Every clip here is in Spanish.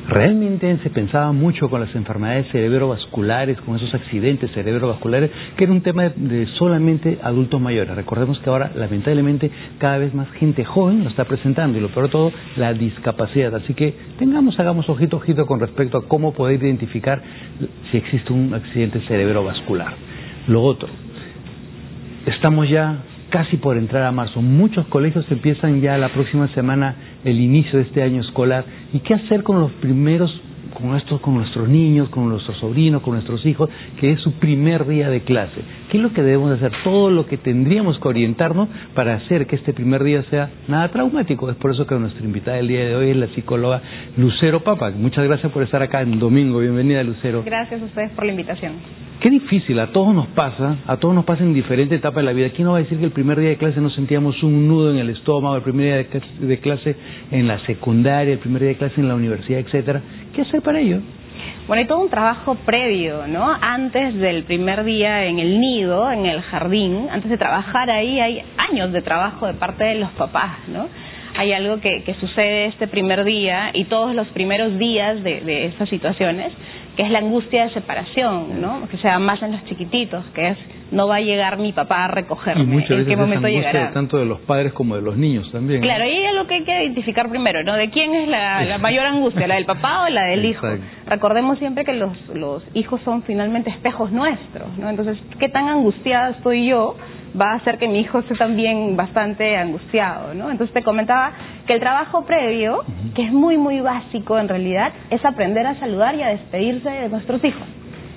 Realmente se pensaba mucho con las enfermedades cerebrovasculares, con esos accidentes cerebrovasculares, que era un tema de solamente adultos mayores. Recordemos que ahora, lamentablemente, cada vez más gente joven lo está presentando, y lo peor de todo, la discapacidad. Así que hagamos ojito con respecto a cómo poder identificar si existe un accidente cerebrovascular. Lo otro, estamos ya casi por entrar a marzo. Muchos colegios empiezan ya la próxima semana el inicio de este año escolar. ¿Y qué hacer con los primeros, con nuestros niños, con nuestros sobrinos, con nuestros hijos, que es su primer día de clase? ¿Qué es lo que debemos hacer? Todo lo que tendríamos que orientarnos para hacer que este primer día sea nada traumático. Es por eso que nuestra invitada del día de hoy es la psicóloga Lucero Papa. Muchas gracias por estar acá en domingo. Bienvenida, Lucero. Gracias a ustedes por la invitación. Qué difícil, a todos nos pasa en diferentes etapas de la vida. ¿Quién no va a decir que el primer día de clase nos sentíamos un nudo en el estómago, el primer día de clase en la secundaria, el primer día de clase en la universidad, etcétera? ¿Qué hacer para ello? Bueno, hay todo un trabajo previo, ¿no? Antes del primer día en el nido, en el jardín, antes de trabajar ahí, hay años de trabajo de parte de los papás, ¿no? Hay algo que sucede este primer día y todos los primeros días de estas situaciones, que es la angustia de separación, ¿no? Que se da más en los chiquititos, que es no va a llegar mi papá a recogerme, y muchas veces ¿en qué momento llegará? Tanto de los padres como de los niños también. Claro, y es lo que hay que identificar primero, ¿no? ¿De quién es la mayor angustia? ¿La del papá o la del hijo? Recordemos siempre que los hijos son finalmente espejos nuestros, ¿no? Entonces, ¿qué tan angustiada estoy yo? Va a hacer que mi hijo esté también bastante angustiado, ¿no? Entonces te comentaba que el trabajo previo, que es muy básico en realidad, es aprender a saludar y a despedirse de nuestros hijos.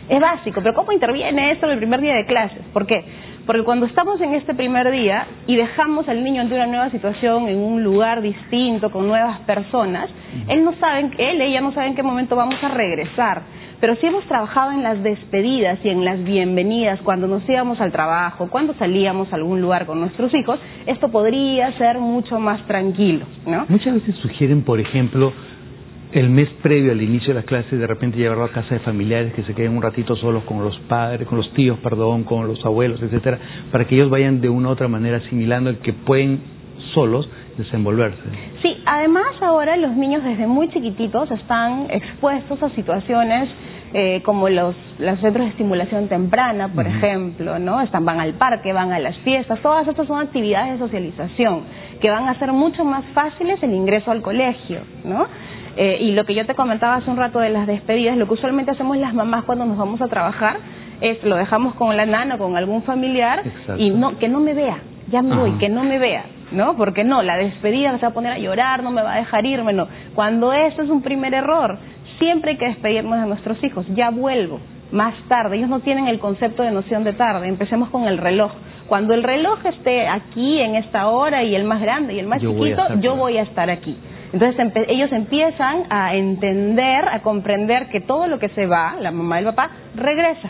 Es básico, pero ¿cómo interviene esto en el primer día de clases? ¿Por qué? Porque cuando estamos en este primer día y dejamos al niño ante una nueva situación, en un lugar distinto, con nuevas personas, él y ella no saben en qué momento vamos a regresar. Pero si hemos trabajado en las despedidas y en las bienvenidas, cuando nos íbamos al trabajo, cuando salíamos a algún lugar con nuestros hijos, esto podría ser mucho más tranquilo, ¿no? Muchas veces sugieren, por ejemplo, el mes previo al inicio de las clases, de repente llevarlo a casa de familiares que se queden un ratito solos con los padres, con los tíos, con los abuelos, etcétera, para que ellos vayan de una u otra manera asimilando el que pueden solos desenvolverse. Sí, además ahora los niños desde muy chiquititos están expuestos a situaciones como los centros de estimulación temprana, por ejemplo, ¿no? Van al parque, van a las fiestas, todas estas son actividades de socialización que van a hacer mucho más fáciles el ingreso al colegio, ¿no? Y lo que yo te comentaba hace un rato de las despedidas, lo que usualmente hacemos las mamás cuando nos vamos a trabajar es lo dejamos con la nana o con algún familiar. Exacto. Y que no me vea, ya me voy, que no me vea, ¿no? Porque no, la despedida se va a poner a llorar, no me va a dejar irme, no. Cuando eso es un primer error, siempre hay que despedirnos de nuestros hijos, ya vuelvo, más tarde, ellos no tienen el concepto de noción de tarde, empecemos con el reloj. Cuando el reloj esté aquí en esta hora y el más grande y el más chiquito, yo voy a estar aquí. Entonces ellos empiezan a entender, a comprender que todo lo que se va, la mamá y el papá, regresa,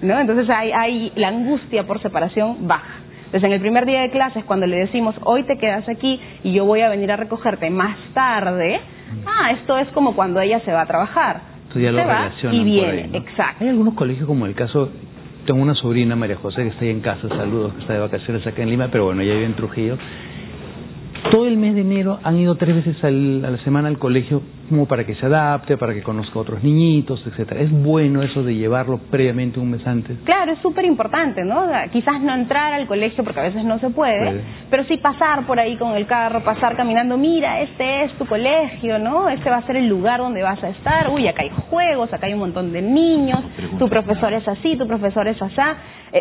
¿no? Entonces hay la angustia por separación baja. Entonces en el primer día de clases, cuando le decimos, hoy te quedas aquí y yo voy a venir a recogerte más tarde, esto es como cuando ella se va a trabajar. Entonces ya lo relacionan y viene, por ahí, ¿no? Exacto. Hay algunos colegios como el caso, tengo una sobrina, María José, que está ahí en casa, saludos, que está de vacaciones acá en Lima, pero bueno, ella vive en Trujillo. Todo el mes de enero han ido 3 veces a la semana al colegio como para que se adapte, para que conozca a otros niñitos, etcétera. ¿Es bueno eso de llevarlo previamente un mes antes? Claro, es súper importante, ¿no? Quizás no entrar al colegio porque a veces no se puede, pero sí pasar por ahí con el carro, pasar caminando, mira, este es tu colegio, ¿no? Este va a ser el lugar donde vas a estar, uy, acá hay juegos, acá hay un montón de niños, tu profesor es así, tu profesor es asá.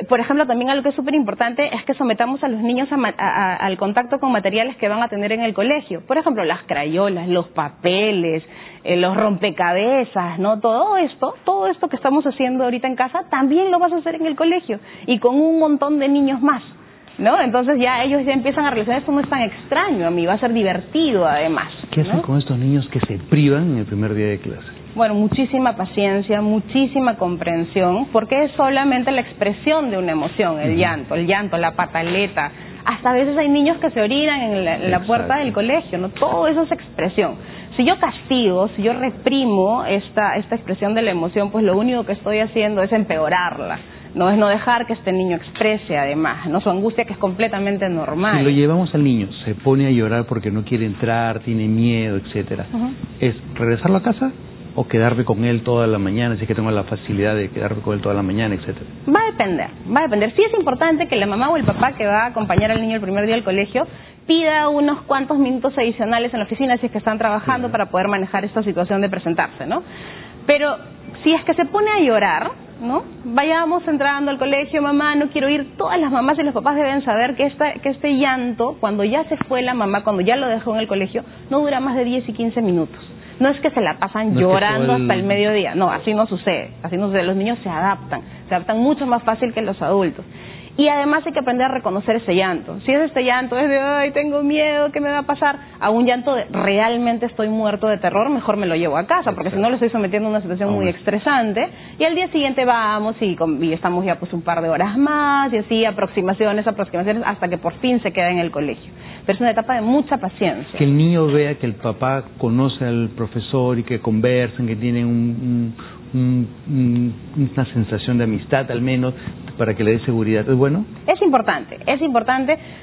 Por ejemplo, también algo que es súper importante es que sometamos a los niños al contacto con materiales que van a tener en el colegio. Por ejemplo, las crayolas, los papeles, los rompecabezas, ¿no? Todo esto que estamos haciendo ahorita en casa, también lo vas a hacer en el colegio y con un montón de niños más, ¿no? Entonces ellos ya empiezan a relacionar, esto no es tan extraño a mí, va a ser divertido además, ¿no? ¿Qué hacen con estos niños que se privan en el primer día de clase? Bueno, muchísima paciencia, muchísima comprensión, porque es solamente la expresión de una emoción, el llanto, la pataleta. Hasta a veces hay niños que se orinan en la puerta del colegio, ¿no? Todo eso es expresión. Si yo castigo, si yo reprimo esta expresión de la emoción, pues lo único que estoy haciendo es empeorarla. No es no dejar que este niño exprese además, ¿no? Su angustia, que es completamente normal. Si lo llevamos al niño, se pone a llorar porque no quiere entrar, tiene miedo, etcétera, ¿es regresarlo a casa o quedarme con él toda la mañana, si es que tengo la facilidad de quedarme con él toda la mañana, etcétera? Va a depender. Sí es importante que la mamá o el papá que va a acompañar al niño el primer día al colegio pida unos cuantos minutos adicionales en la oficina si es que están trabajando para poder manejar esta situación de presentarse, ¿no? Pero si es que se pone a llorar, ¿no? Vayamos entrando al colegio, mamá, no quiero ir. Todas las mamás y los papás deben saber que este llanto, cuando ya se fue la mamá, cuando ya lo dejó en el colegio, no dura más de 10 y 15 minutos. No es que se la pasan llorando hasta el mediodía, no, así no sucede, los niños se adaptan mucho más fácil que los adultos. Y además hay que aprender a reconocer ese llanto. Si es este llanto, es de, ay, tengo miedo, ¿qué me va a pasar? A un llanto de, realmente estoy muerto de terror, mejor me lo llevo a casa, porque si no lo estoy sometiendo a una situación muy estresante. Y al día siguiente vamos y estamos ya pues un par de horas más, y así aproximaciones, hasta que por fin se queda en el colegio. Pero es una etapa de mucha paciencia. Que el niño vea que el papá conoce al profesor y que conversan, que tienen una sensación de amistad al menos, para que le dé seguridad. ¿Es bueno? Es importante.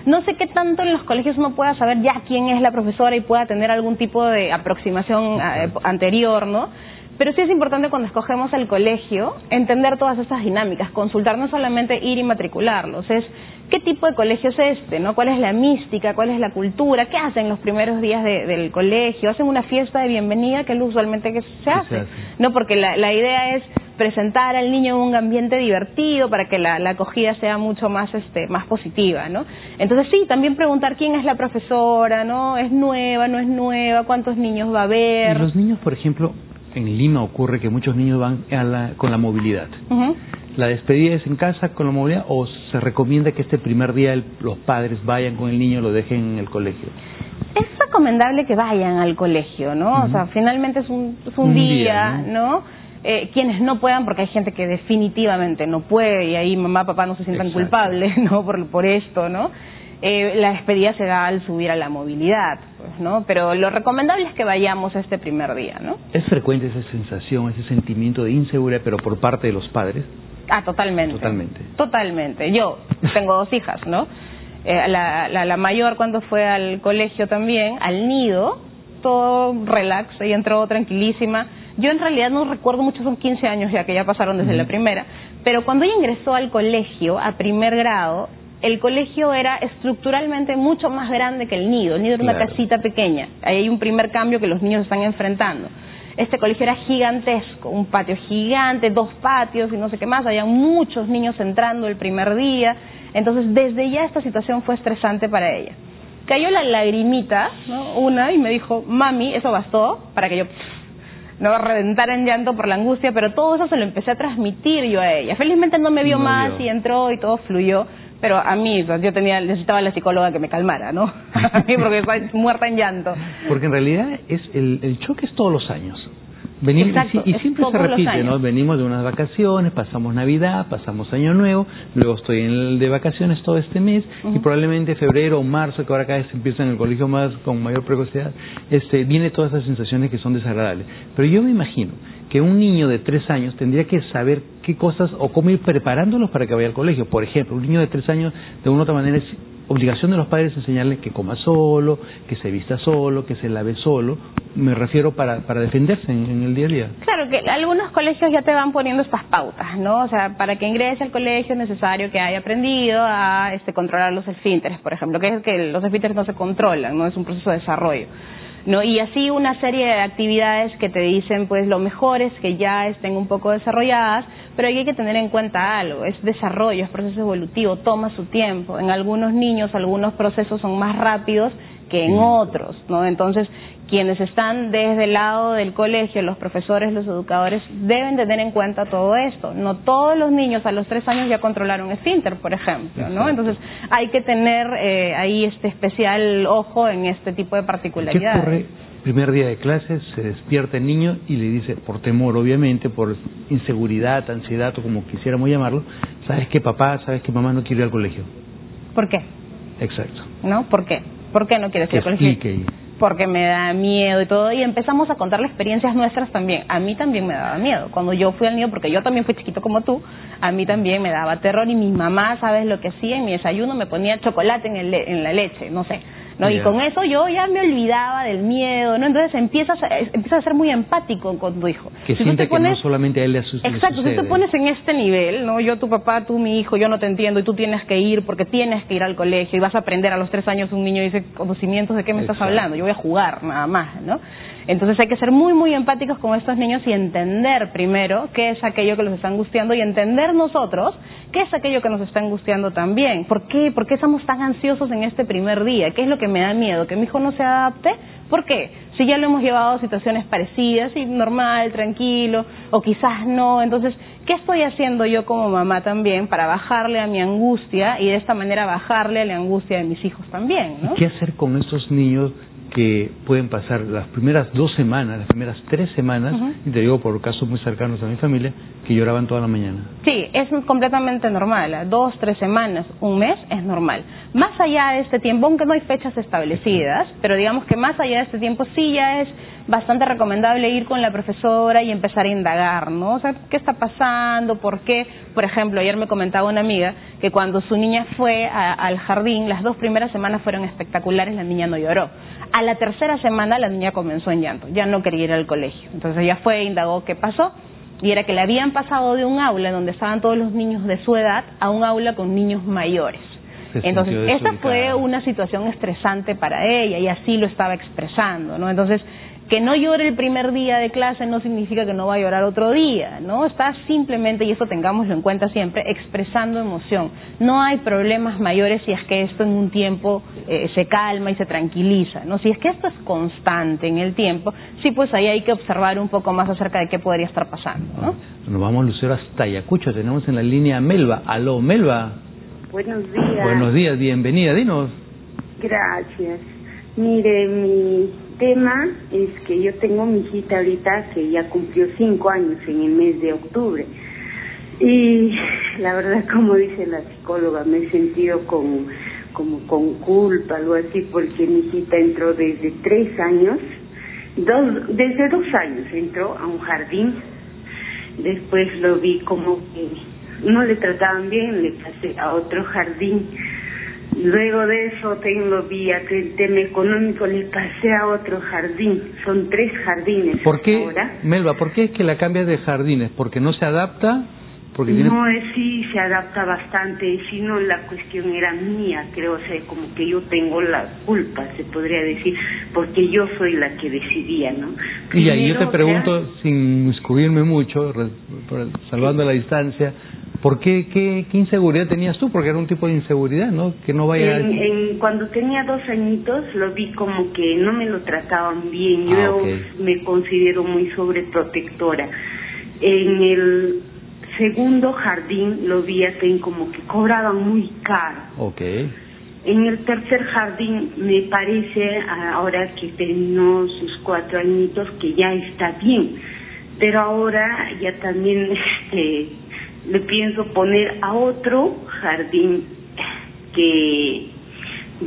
No sé qué tanto en los colegios uno pueda saber ya quién es la profesora y pueda tener algún tipo de aproximación anterior, ¿no? Pero sí es importante cuando escogemos el colegio entender todas estas dinámicas, consultar, no solamente ir y matricularlos, es qué tipo de colegio es este, ¿no? ¿Cuál es la mística? ¿Cuál es la cultura? ¿Qué hacen los primeros días del colegio? ¿Hacen una fiesta de bienvenida que es usualmente que se hace? No, porque la idea es presentar al niño en un ambiente divertido para que la acogida sea mucho más más positiva, ¿no? Entonces sí, también preguntar quién es la profesora, ¿no? ¿Es nueva, no es nueva? ¿Cuántos niños va a haber? Y los niños, por ejemplo, en Lima ocurre que muchos niños van con la movilidad. ¿La despedida es en casa con la movilidad o se recomienda que este primer día los padres vayan con el niño y lo dejen en el colegio? Es recomendable que vayan al colegio, ¿no? O sea, finalmente es un día, ¿no? Quienes no puedan, porque hay gente que definitivamente no puede y ahí mamá, papá no se sientan culpables, ¿no? Por esto, ¿no? La despedida se da al subir a la movilidad, pues, ¿no? Pero lo recomendable es que vayamos este primer día, ¿no? ¿Es frecuente esa sensación, ese sentimiento de inseguridad, pero por parte de los padres? Totalmente. Yo tengo 2 hijas, ¿no? La mayor cuando fue al colegio también, al nido, todo relax, ella entró tranquilísima. Yo en realidad no recuerdo mucho, son 15 años ya que ya pasaron desde la primera, pero cuando ella ingresó al colegio, a primer grado, el colegio era estructuralmente mucho más grande que el nido. El nido era una casita pequeña. Ahí hay un primer cambio que los niños están enfrentando. Este colegio era gigantesco, un patio gigante, 2 patios y no sé qué más. Había muchos niños entrando el primer día. Entonces, desde ya esta situación fue estresante para ella. Cayó la lagrimita, ¿no? Y me dijo, mami, eso bastó para que yo no reventara en llanto por la angustia, pero todo eso se lo empecé a transmitir yo a ella. Felizmente no me vio más y entró y todo fluyó. Pero a mí, yo necesitaba a la psicóloga que me calmara, ¿no? A mí porque estoy muerta en llanto. Porque en realidad el choque es todos los años. Y siempre se repite, ¿no? Venimos de unas vacaciones, pasamos Navidad, pasamos Año Nuevo, luego estoy de vacaciones todo este mes, y probablemente febrero o marzo, que ahora cada vez empieza en el colegio más con mayor precocidad, viene todas esas sensaciones que son desagradables. Pero yo me imagino que un niño de 3 años tendría que saber qué cosas o cómo ir preparándolos para que vaya al colegio. Por ejemplo, un niño de 3 años, de una u otra manera, es obligación de los padres enseñarle que coma solo, que se vista solo, que se lave solo. Me refiero para defenderse en el día a día. Claro, que algunos colegios ya te van poniendo estas pautas, ¿no? O sea, para que ingrese al colegio es necesario que haya aprendido a controlar los esfínteres, por ejemplo, que es que los esfínteres no se controlan, no es un proceso de desarrollo, ¿no? Y así una serie de actividades que te dicen, pues lo mejor es que ya estén un poco desarrolladas, pero hay que tener en cuenta algo, es desarrollo, es proceso evolutivo, toma su tiempo. En algunos niños, algunos procesos son más rápidos que en otros, ¿no? Entonces, quienes están desde el lado del colegio, los profesores, los educadores, deben tener en cuenta todo esto. No todos los niños a los 3 años ya controlaron esfínter, por ejemplo, ¿no? Entonces, hay que tener ahí especial ojo en este tipo de particularidades. ¿Qué ocurre? Primer día de clases, se despierta el niño y le dice, por temor obviamente, por inseguridad, ansiedad o como quisiéramos llamarlo, ¿sabes qué papá, sabes qué mamá no quiere ir al colegio? ¿Por qué? Exacto. ¿No? ¿Por qué? ¿Por qué no quieres ir al colegio? Explique. Porque me da miedo y todo, y empezamos a contarle experiencias nuestras también. A mí también me daba miedo. Cuando yo fui al nido, porque yo también fui chiquito como tú, a mí también me daba terror, y mi mamá, ¿sabes lo que hacía? En mi desayuno me ponía chocolate en la leche, no sé. ¿no? Y con eso yo ya me olvidaba del miedo, ¿no? Entonces empiezas a ser muy empático con tu hijo. Que siente que no solamente a él le sucede. Exacto, si te pones en este nivel, ¿no? Yo, tu papá, tú, mi hijo, yo no te entiendo y tú tienes que ir porque tienes que ir al colegio y vas a aprender a los 3 años. Un niño dice, conocimientos, ¿de qué me estás hablando? Yo voy a jugar, nada más, ¿no? Entonces hay que ser muy, muy empáticos con estos niños y entender primero qué es aquello que los está angustiando y entender nosotros qué es aquello que nos está angustiando también. ¿Por qué? ¿Por qué estamos tan ansiosos en este primer día? ¿Qué es lo que me da miedo? ¿Que mi hijo no se adapte? ¿Por qué? Si ya lo hemos llevado a situaciones parecidas, y normal, tranquilo, o quizás no. Entonces, ¿qué estoy haciendo yo como mamá también para bajarle a mi angustia y de esta manera bajarle a la angustia de mis hijos también, ¿no? ¿Qué hacer con estos niños que pueden pasar las primeras 2 semanas, las primeras 3 semanas, y te digo por casos muy cercanos a mi familia, que lloraban toda la mañana? Sí, es completamente normal. 2, 3 semanas, un mes es normal. Más allá de este tiempo, aunque no hay fechas establecidas, pero digamos que más allá de este tiempo sí ya es bastante recomendable ir con la profesora y empezar a indagar, ¿no? O sea, ¿qué está pasando? ¿Por qué? Por ejemplo, ayer me comentaba una amiga que cuando su niña fue al jardín, las 2 primeras semanas fueron espectaculares, la niña no lloró. A la 3ª semana la niña comenzó en llanto, ya no quería ir al colegio. Entonces ella fue e indagó qué pasó, y era que le habían pasado de un aula donde estaban todos los niños de su edad a un aula con niños mayores. Entonces esta fue una situación estresante para ella y así lo estaba expresando, ¿no? Entonces, que no llore el primer día de clase no significa que no va a llorar otro día, ¿no? Está simplemente, y eso tengámoslo en cuenta siempre, expresando emoción. No hay problemas mayores si es que esto en un tiempo se calma y se tranquiliza, ¿no? Si es que esto es constante en el tiempo, sí, pues ahí hay que observar un poco más acerca de qué podría estar pasando, ¿no? Nos vamos, Lucero, hasta Ayacucho. Tenemos en la línea a Melba. Aló, Melba. Buenos días. Buenos días, bienvenida, dinos. Gracias. Mire, mi tema es que yo tengo mi hijita ahorita que ya cumplió 5 años en el mes de octubre. Y la verdad, como dice la psicóloga, me he sentido como con culpa, algo así, porque mi hijita entró desde 3 años, desde 2 años entró a un jardín. Después lo vi como que no le trataban bien, le pasé a otro jardín. Luego de eso lo vi a el tema económico, le pasé a otro jardín. Son 3 jardines. ¿Por qué, ahora. Melba, por qué es que la cambias de jardines? ¿Porque no se adapta? Porque no, sí se adapta bastante, sino la cuestión era mía, creo, o sea, como que yo tengo la culpa, se podría decir, porque yo soy la que decidía, ¿no? Primero, y yo te pregunto, sin inmiscuirme mucho, salvando la distancia, ¿por qué inseguridad tenías tú? Porque era un tipo de inseguridad, ¿no? Que no vaya... Cuando tenía 2 añitos lo vi como que no me lo trataban bien, yo me considero muy sobreprotectora. En el segundo jardín lo vi así como que cobraban muy caro. En el tercer jardín me parece, ahora que terminó sus 4 añitos, que ya está bien, pero ahora ya también le pienso poner a otro jardín que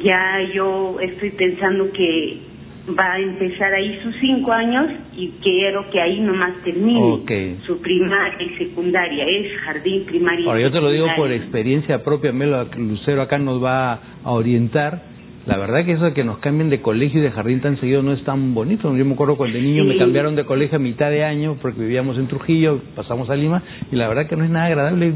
ya yo estoy pensando que va a empezar ahí sus 5 años y quiero que ahí nomás termine su primaria y secundaria, es jardín, primaria. Ahora, yo te lo digo por experiencia propia, Melo Lucero acá nos va a orientar. La verdad que eso de que nos cambien de colegio y de jardín tan seguido no es tan bonito. Yo me acuerdo cuando de niño me cambiaron de colegio a mitad de año porque vivíamos en Trujillo, pasamos a Lima, y la verdad que no es nada agradable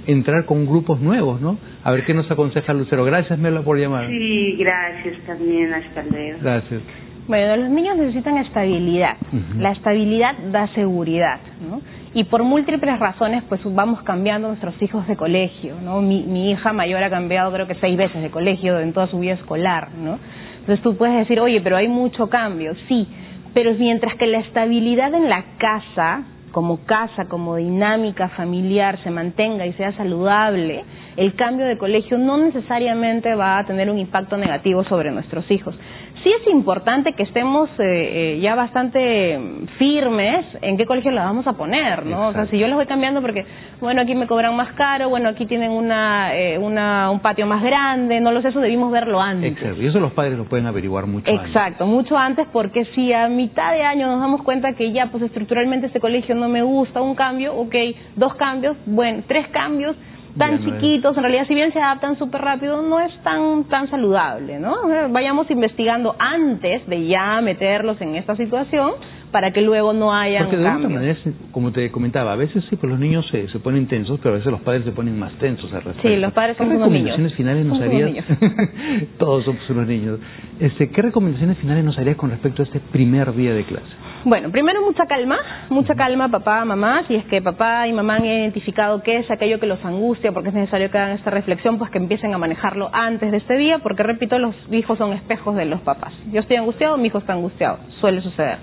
entrar con grupos nuevos, ¿no? A ver qué nos aconseja Lucero. Gracias, Melo, por llamar. Sí, gracias también, hasta luego. Gracias. Bueno, los niños necesitan estabilidad. La estabilidad da seguridad, ¿no? Y por múltiples razones, pues vamos cambiando nuestros hijos de colegio, ¿no? Mi hija mayor ha cambiado creo que 6 veces de colegio en toda su vida escolar, ¿no? Entonces tú puedes decir, oye, pero hay mucho cambio. Sí, pero mientras que la estabilidad en la casa, como dinámica familiar, se mantenga y sea saludable, el cambio de colegio no necesariamente va a tener un impacto negativo sobre nuestros hijos. Sí es importante que estemos ya bastante firmes en qué colegio la vamos a poner, ¿no? O sea, si yo los voy cambiando porque, bueno, aquí me cobran más caro, bueno, aquí tienen un patio más grande, no lo sé, eso debimos verlo antes. Exacto, y eso los padres lo pueden averiguar mucho antes. Exacto, mucho antes, porque si a mitad de año nos damos cuenta que ya, pues estructuralmente este colegio no me gusta, un cambio, 2 cambios, bueno, 3 cambios, tan chiquitos, en realidad si bien se adaptan súper rápido, no es tan saludable, ¿no? Vayamos investigando antes de ya meterlos en esta situación para que luego no haya cambios. Porque de alguna manera, como te comentaba, a veces sí, pues los niños se ponen tensos, pero a veces los padres se ponen más tensos al respecto. Sí, los padres son unos niños. ¿Qué recomendaciones finales nos harías? Todos somos unos niños. ¿Qué recomendaciones finales nos harías con respecto a este primer día de clase? Bueno, primero mucha calma papá, mamá, si es que papá y mamá han identificado qué es aquello que los angustia, porque es necesario que hagan esta reflexión, pues que empiecen a manejarlo antes de este día, porque repito, los hijos son espejos de los papás. Yo estoy angustiado, mi hijo está angustiado, suele suceder,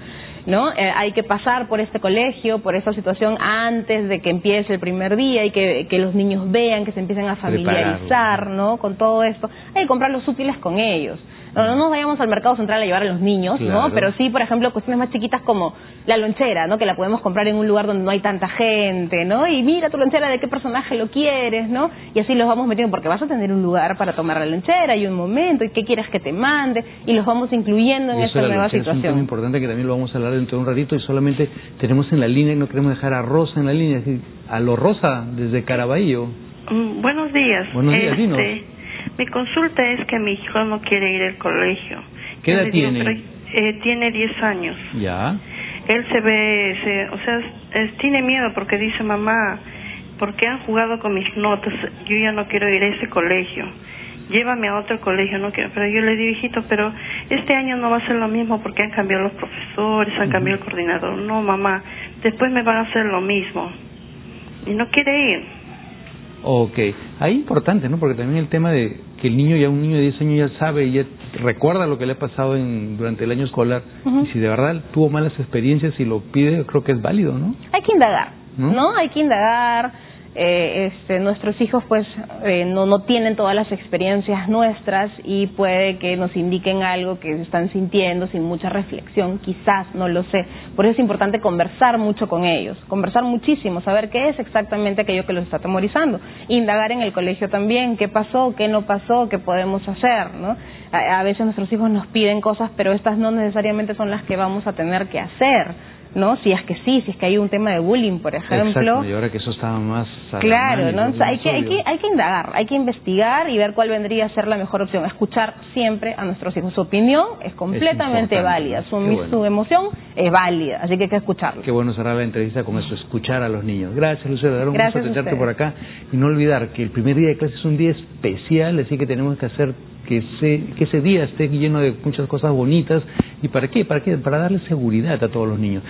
¿no? Hay que pasar por este colegio, por esta situación antes de que empiece el primer día y que los niños vean, que se empiecen a familiarizar, ¿no? Con todo esto. Hay que comprar los útiles con ellos. No nos vayamos al mercado central a llevar a los niños, claro, ¿no? Pero sí, por ejemplo, cuestiones más chiquitas como la lonchera, ¿no? Que la podemos comprar en un lugar donde no hay tanta gente, ¿no? Y mira tu lonchera, de qué personaje lo quieres, ¿no? Y así los vamos metiendo, porque vas a tener un lugar para tomar la lonchera y un momento, y qué quieres que te mande, y los vamos incluyendo en esta nueva situación. Es un tema importante que también lo vamos a hablar dentro de un ratito, y solamente tenemos en la línea, y no queremos dejar a Rosa en la línea, es decir, a lo Rosa, desde Caraballo. Buenos días. Buenos días, dinos. Mi consulta es que mi hijo no quiere ir al colegio. ¿Qué edad tiene? Tiene 10 años. Ya. Él tiene miedo porque dice, mamá, porque han jugado con mis notas, yo ya no quiero ir a ese colegio. Llévame a otro colegio, no quiero. Pero yo le digo, hijito, pero este año no va a ser lo mismo porque han cambiado los profesores, han cambiado el coordinador. No, mamá, después me van a hacer lo mismo. Y no quiere ir. Ok, ahí importante, ¿no? Porque también el tema de que el niño, un niño de 10 años ya sabe, ya recuerda lo que le ha pasado durante el año escolar, y si de verdad tuvo malas experiencias y lo pide, creo que es válido, ¿no? Hay que indagar, ¿no? Hay que indagar. Nuestros hijos pues no tienen todas las experiencias nuestras y puede que nos indiquen algo que están sintiendo sin mucha reflexión, quizás, no lo sé. Por eso es importante conversar mucho con ellos, conversar muchísimo, saber qué es exactamente aquello que los está atemorizando, indagar en el colegio también, qué pasó, qué no pasó, qué podemos hacer, ¿no? A veces nuestros hijos nos piden cosas, pero estas no necesariamente son las que vamos a tener que hacer, ¿no? Si es que hay un tema de bullying, por ejemplo. Exacto, y ahora que eso está más... Claro, ¿no? Hay que indagar, hay que investigar y ver cuál vendría a ser la mejor opción. Escuchar siempre a nuestros hijos. Su opinión es completamente válida, su emoción es válida, así que hay que escucharlo. Qué bueno cerrar la entrevista con eso, escuchar a los niños. Gracias, Lucero, era un gusto tenerte por acá. Y no olvidar que el primer día de clase es un día especial, así que tenemos que hacer que ese día esté lleno de muchas cosas bonitas. ¿Y para qué? Para darle seguridad a todos los niños.